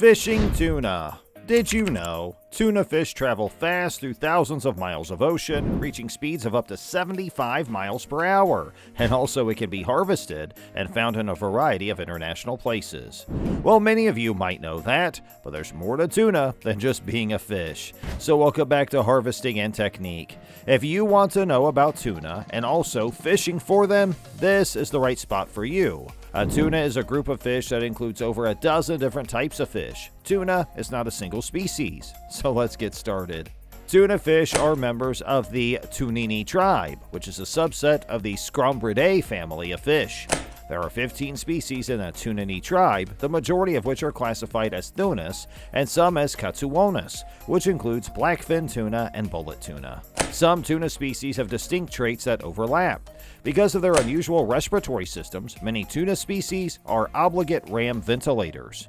Fishing tuna. Did you know? Tuna fish travel fast through thousands of miles of ocean, reaching speeds of up to 75 miles per hour, and also it can be harvested and found in a variety of international places. Well, many of you might know that, but there's more to tuna than just being a fish. So welcome back to Harvesting and Technique. If you want to know about tuna and also fishing for them, this is the right spot for you. A tuna is a group of fish that includes over a dozen different types of fish. Tuna is not a single species, so let's get started. Tuna fish are members of the Tunini tribe, which is a subset of the Scombridae family of fish. There are 15 species in the Tunini tribe, the majority of which are classified as Thunas and some as Katsuonis, which includes blackfin tuna and bullet tuna. Some tuna species have distinct traits that overlap. Because of their unusual respiratory systems, many tuna species are obligate ram ventilators.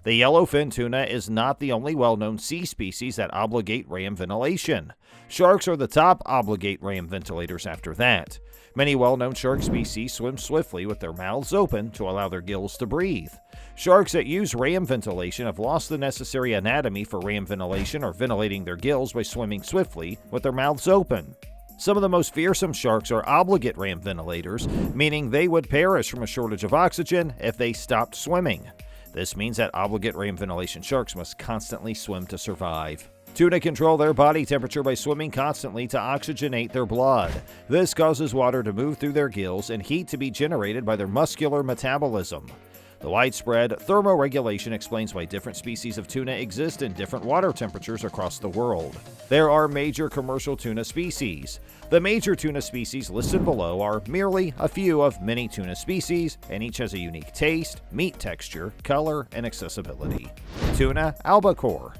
The yellowfin tuna is not the only well-known sea species that obligate ram ventilation. Sharks are the top obligate ram ventilators after that. Many well-known shark species swim swiftly with their mouths open to allow their gills to breathe. Sharks that use ram ventilation have lost the necessary anatomy for ram ventilation or ventilating their gills by swimming swiftly with their mouths open. Some of the most fearsome sharks are obligate ram ventilators, meaning they would perish from a shortage of oxygen if they stopped swimming. This means that obligate ram ventilation sharks must constantly swim to survive. Tuna control their body temperature by swimming constantly to oxygenate their blood. This causes water to move through their gills and heat to be generated by their muscular metabolism. The widespread thermoregulation explains why different species of tuna exist in different water temperatures across the world. There are major commercial tuna species. The major tuna species listed below are merely a few of many tuna species, and each has a unique taste, meat texture, color, and accessibility. Tuna albacore.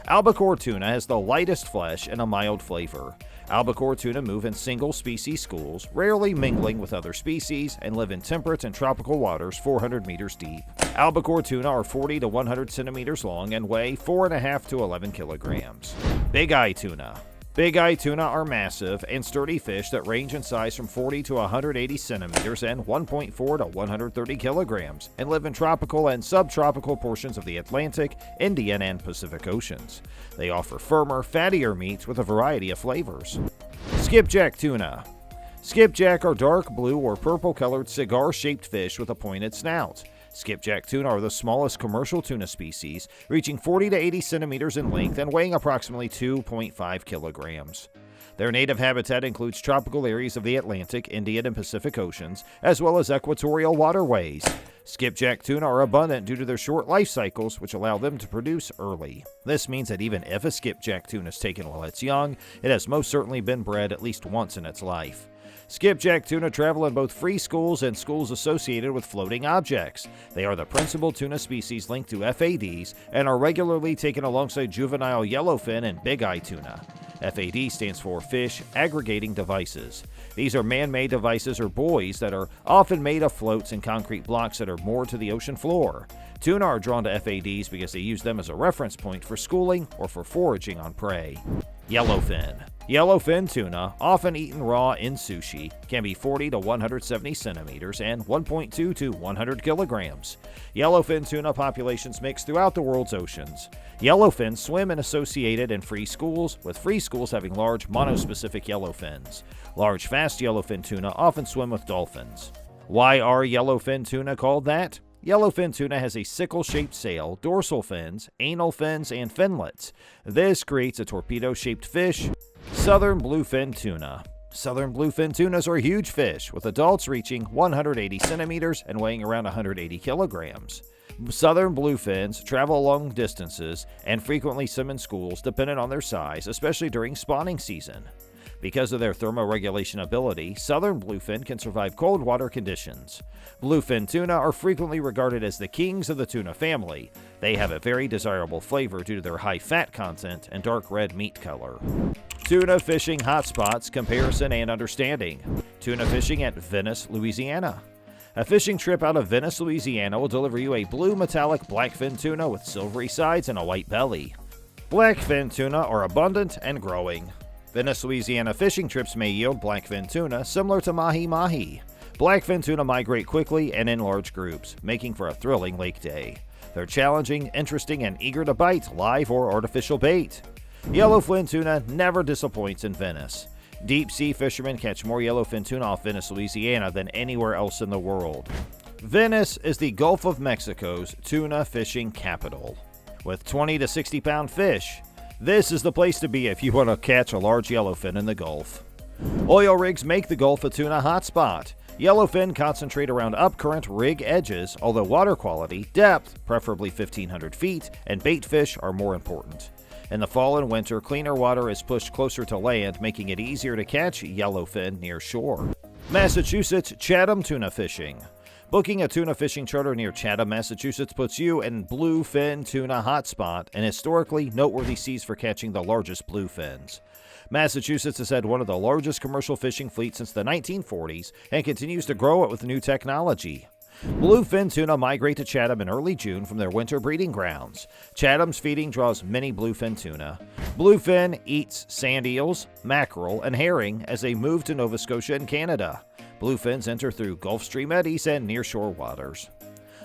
Albacore tuna has the lightest flesh and a mild flavor. Albacore tuna move in single-species schools, rarely mingling with other species, and live in temperate and tropical waters 400 meters deep. Albacore tuna are 40 to 100 centimeters long and weigh 4.5 to 11 kilograms. Big eye tuna. Big eye tuna are massive and sturdy fish that range in size from 40 to 180 centimeters and 1.4 to 130 kilograms, and live in tropical and subtropical portions of the Atlantic, Indian, and Pacific Oceans. They offer firmer, fattier meats with a variety of flavors. Skipjack tuna. Skipjack are dark blue or purple-colored cigar-shaped fish with a pointed snout. Skipjack tuna are the smallest commercial tuna species, reaching 40 to 80 centimeters in length and weighing approximately 2.5 kilograms. Their native habitat includes tropical areas of the Atlantic, Indian, and Pacific Oceans, as well as equatorial waterways. Skipjack tuna are abundant due to their short life cycles, which allow them to produce early. This means that even if a skipjack tuna is taken while it's young, it has most certainly been bred at least once in its life. Skipjack tuna travel in both free schools and schools associated with floating objects. They are the principal tuna species linked to FADs and are regularly taken alongside juvenile yellowfin and big-eye tuna. FAD stands for Fish Aggregating Devices. These are man-made devices or buoys that are often made of floats and concrete blocks that are moored to the ocean floor. Tuna are drawn to FADs because they use them as a reference point for schooling or for foraging on prey. Yellowfin. Yellowfin tuna, often eaten raw in sushi, can be 40 to 170 centimeters and 1.2 to 100 kilograms. Yellowfin tuna populations mix throughout the world's oceans. Yellowfins swim in associated and free schools, with free schools having large monospecific yellowfins. Large, fast yellowfin tuna often swim with dolphins. Why are yellowfin tuna called that? Yellowfin tuna has a sickle-shaped sail, dorsal fins, anal fins, and finlets. This creates a torpedo-shaped fish. Southern bluefin tuna. Southern bluefin tunas are huge fish, with adults reaching 180 centimeters and weighing around 180 kilograms. Southern bluefins travel long distances and frequently swim in schools dependent on their size, especially during spawning season. Because of their thermoregulation ability, southern bluefin can survive cold water conditions. Bluefin tuna are frequently regarded as the kings of the tuna family. They have a very desirable flavor due to their high fat content and dark red meat color. Tuna fishing hotspots, comparison, and understanding. Tuna fishing at Venice, Louisiana. A fishing trip out of Venice, Louisiana will deliver you a blue metallic blackfin tuna with silvery sides and a white belly. Blackfin tuna are abundant and growing. Venice, Louisiana fishing trips may yield blackfin tuna similar to mahi-mahi. Blackfin tuna migrate quickly and in large groups, making for a thrilling lake day. They're challenging, interesting, and eager to bite live or artificial bait. Yellowfin tuna never disappoints in Venice. Deep-sea fishermen catch more yellowfin tuna off Venice, Louisiana than anywhere else in the world. Venice is the Gulf of Mexico's tuna fishing capital. With 20 to 60 pound fish, this is the place to be if you want to catch a large yellowfin in the Gulf. Oil rigs make the Gulf a tuna hotspot. Yellowfin concentrate around upcurrent rig edges, although water quality, depth, preferably 1,500 feet, and bait fish are more important. In the fall and winter, cleaner water is pushed closer to land, making it easier to catch yellowfin near shore. Massachusetts Chatham tuna fishing. Booking a tuna fishing charter near Chatham, Massachusetts puts you in bluefin tuna hotspot and historically noteworthy seas for catching the largest bluefins. Massachusetts has had one of the largest commercial fishing fleets since the 1940s and continues to grow it with new technology. Bluefin tuna migrate to Chatham in early June from their winter breeding grounds. Chatham's feeding draws many bluefin tuna. Bluefin eats sand eels, mackerel, and herring as they move to Nova Scotia and Canada. Bluefins enter through Gulf Stream eddies and nearshore waters.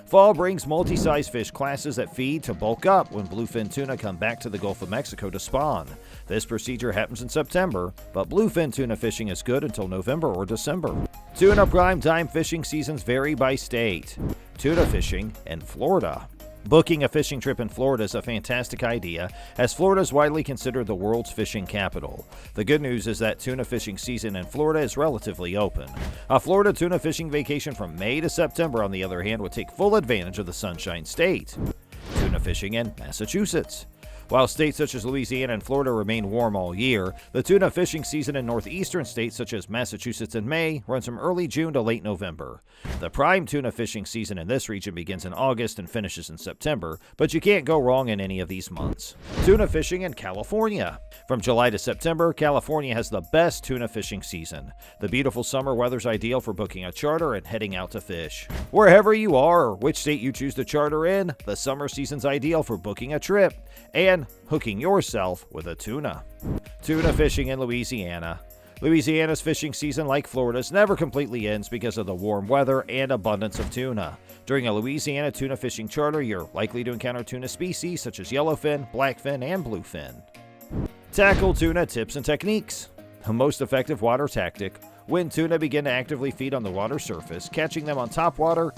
Fall brings multi-size fish classes that feed to bulk up when bluefin tuna come back to the Gulf of Mexico to spawn. This procedure happens in September, but bluefin tuna fishing is good until November or December. Tuna prime time fishing seasons vary by state. Tuna fishing in Florida. Booking a fishing trip in Florida is a fantastic idea, as Florida is widely considered the world's fishing capital. The good news is that tuna fishing season in Florida is relatively open. A Florida tuna fishing vacation from May to September, on the other hand, would take full advantage of the Sunshine State. Tuna fishing in Massachusetts. While states such as Louisiana and Florida remain warm all year, the tuna fishing season in northeastern states such as Massachusetts in May runs from early June to late November. The prime tuna fishing season in this region begins in August and finishes in September, but you can't go wrong in any of these months. Tuna fishing in California. From July to September, California has the best tuna fishing season. The beautiful summer weather's ideal for booking a charter and heading out to fish. Wherever you are or which state you choose to charter in, the summer season's ideal for booking a trip and hooking yourself with a tuna. Tuna fishing in Louisiana. Louisiana's fishing season, like Florida's, never completely ends because of the warm weather and abundance of tuna. During a Louisiana tuna fishing charter, you're likely to encounter tuna species such as yellowfin, blackfin, and bluefin. Tackle tuna tips and techniques. The most effective water tactic: when tuna begin to actively feed on the water surface, catching them on topwater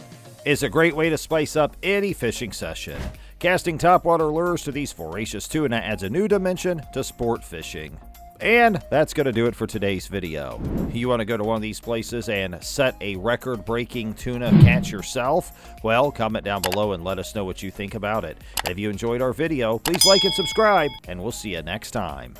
is a great way to spice up any fishing session. Casting topwater lures to these voracious tuna adds a new dimension to sport fishing. And that's going to do it for today's video. You want to go to one of these places and set a record-breaking tuna catch yourself? Well, comment down below and let us know what you think about it. If you enjoyed our video, please like and subscribe, and we'll see you next time.